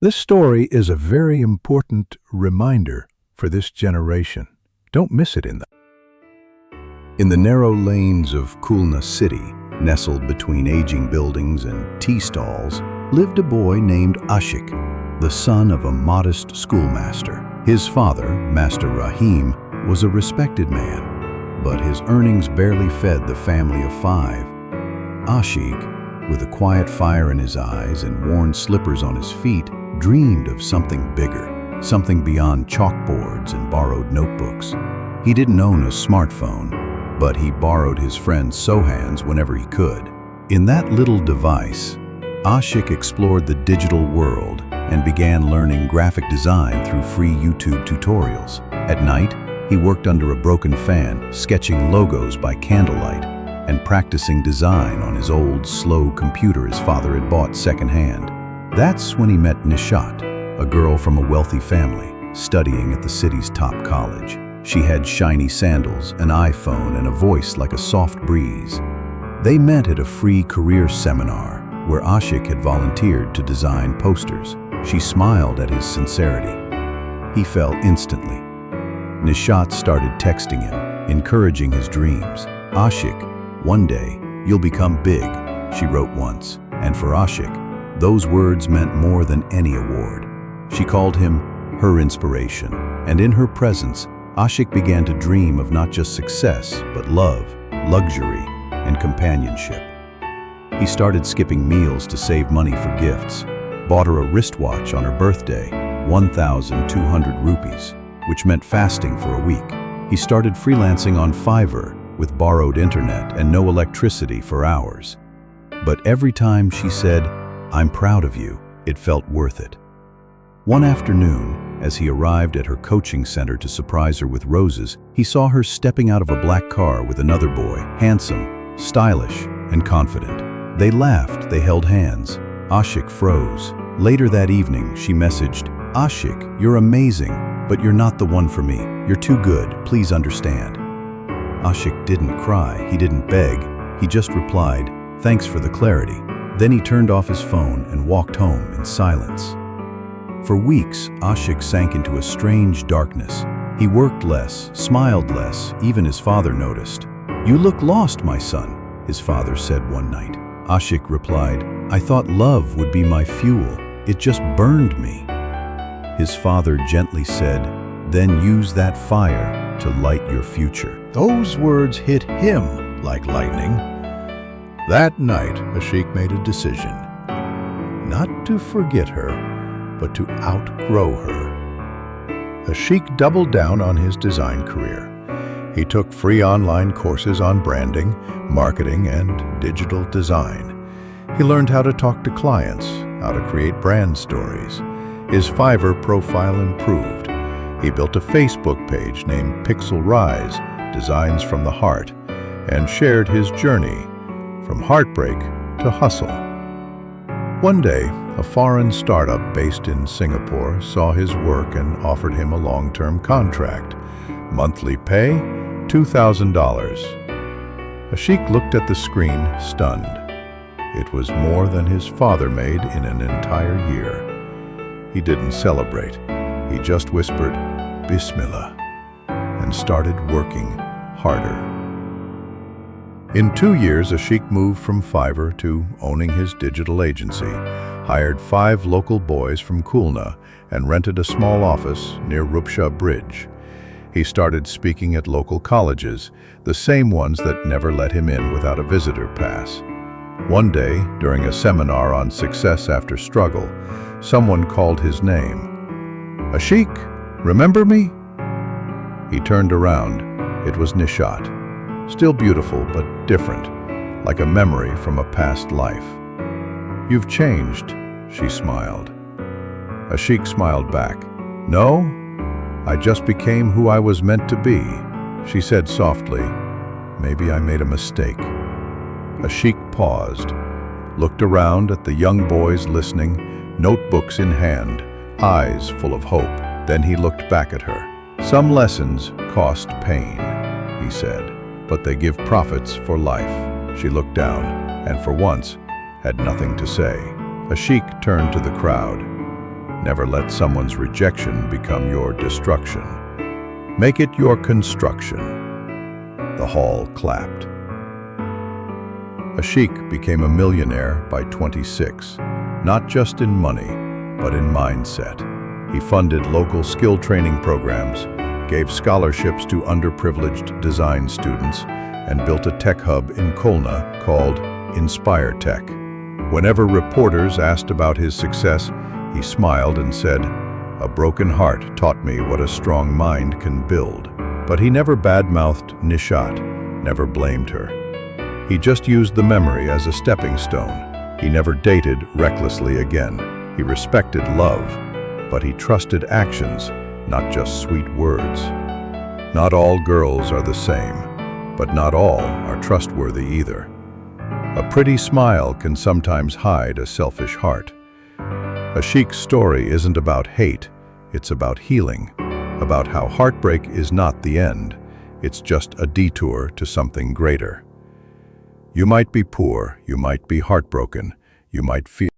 This story is a very important reminder for this generation. Don't miss it. In the narrow lanes of Khulna city, nestled between aging buildings and tea stalls, lived a boy named Ashik, the son of a modest schoolmaster. His father, Master Rahim, was a respected man, but his earnings barely fed the family of five. Ashik, with a quiet fire in his eyes and worn slippers on his feet, dreamed of something bigger, something beyond chalkboards and borrowed notebooks. He didn't own a smartphone, but he borrowed his friend Sohan's whenever he could. In that little device, Ashik explored the digital world and began learning graphic design through free YouTube tutorials. At night, he worked under a broken fan, sketching logos by candlelight and practicing design on his old, slow computer his father had bought secondhand. That's when he met Nishat, a girl from a wealthy family, studying at the city's top college. She had shiny sandals, an iPhone, and a voice like a soft breeze. They met at a free career seminar where Ashik had volunteered to design posters. She smiled at his sincerity. He fell instantly. Nishat started texting him, encouraging his dreams. Ashik, one day, you'll become big, she wrote once. And for Ashik, those words meant more than any award. She called him her inspiration, and in her presence, Ashik began to dream of not just success, but love, luxury, and companionship. He started skipping meals to save money for gifts, bought her a wristwatch on her birthday, 1,200 rupees, which meant fasting for a week. He started freelancing on Fiverr with borrowed internet and no electricity for hours. But every time she said, "I'm proud of you," it felt worth it. One afternoon, as he arrived at her coaching center to surprise her with roses, he saw her stepping out of a black car with another boy, handsome, stylish, and confident. They laughed, they held hands. Ashik froze. Later that evening, she messaged, "Ashik, you're amazing, but you're not the one for me. You're too good, please understand." Ashik didn't cry, he didn't beg, he just replied, "Thanks for the clarity." Then he turned off his phone and walked home in silence. For weeks, Ashik sank into a strange darkness. He worked less, smiled less, even his father noticed. "You look lost, my son," his father said one night. Ashik replied, "I thought love would be my fuel. It just burned me." His father gently said, "Then use that fire to light your future." Those words hit him like lightning. That night, Ashik made a decision, not to forget her, but to outgrow her. Ashik doubled down on his design career. He took free online courses on branding, marketing, and digital design. He learned how to talk to clients, how to create brand stories. His Fiverr profile improved. He built a Facebook page named Pixel Rise, Designs from the Heart, and shared his journey from heartbreak to hustle. One day, a foreign startup based in Singapore saw his work and offered him a long-term contract. Monthly pay, $2,000. Ashik looked at the screen, stunned. It was more than his father made in an entire year. He didn't celebrate. He just whispered, "Bismillah," and started working harder. In 2 years, Ashik moved from Fiverr to owning his digital agency, hired 5 local boys from Khulna, and rented a small office near Rupsha Bridge. He started speaking at local colleges, the same ones that never let him in without a visitor pass. One day, during a seminar on success after struggle, someone called his name. "Ashik, remember me?" He turned around. It was Nishat. Still beautiful, but different, like a memory from a past life. "You've changed," she smiled. Ashik smiled back. "No, I just became who I was meant to be," she said softly. "Maybe I made a mistake." Ashik paused, looked around at the young boys listening, notebooks in hand, eyes full of hope. Then he looked back at her. "Some lessons cost pain," he said, "but they give profits for life." She looked down, and for once, had nothing to say. Ashik turned to the crowd. Never let someone's rejection become your destruction. Make it your construction. The hall clapped. A sheik became a millionaire by 26, not just in money, but in mindset. He funded local skill training programs, gave scholarships to underprivileged design students, and built a tech hub in Khulna called Inspire Tech. Whenever reporters asked about his success, he smiled and said, "A broken heart taught me what a strong mind can build." But he never badmouthed Nishat, never blamed her. He just used the memory as a stepping stone. He never dated recklessly again. He respected love, but he trusted actions, not just sweet words. Not all girls are the same, but not all are trustworthy either. A pretty smile can sometimes hide a selfish heart. A sheik's story isn't about hate, it's about healing, about how heartbreak is not the end, it's just a detour to something greater. You might be poor, you might be heartbroken, you might feel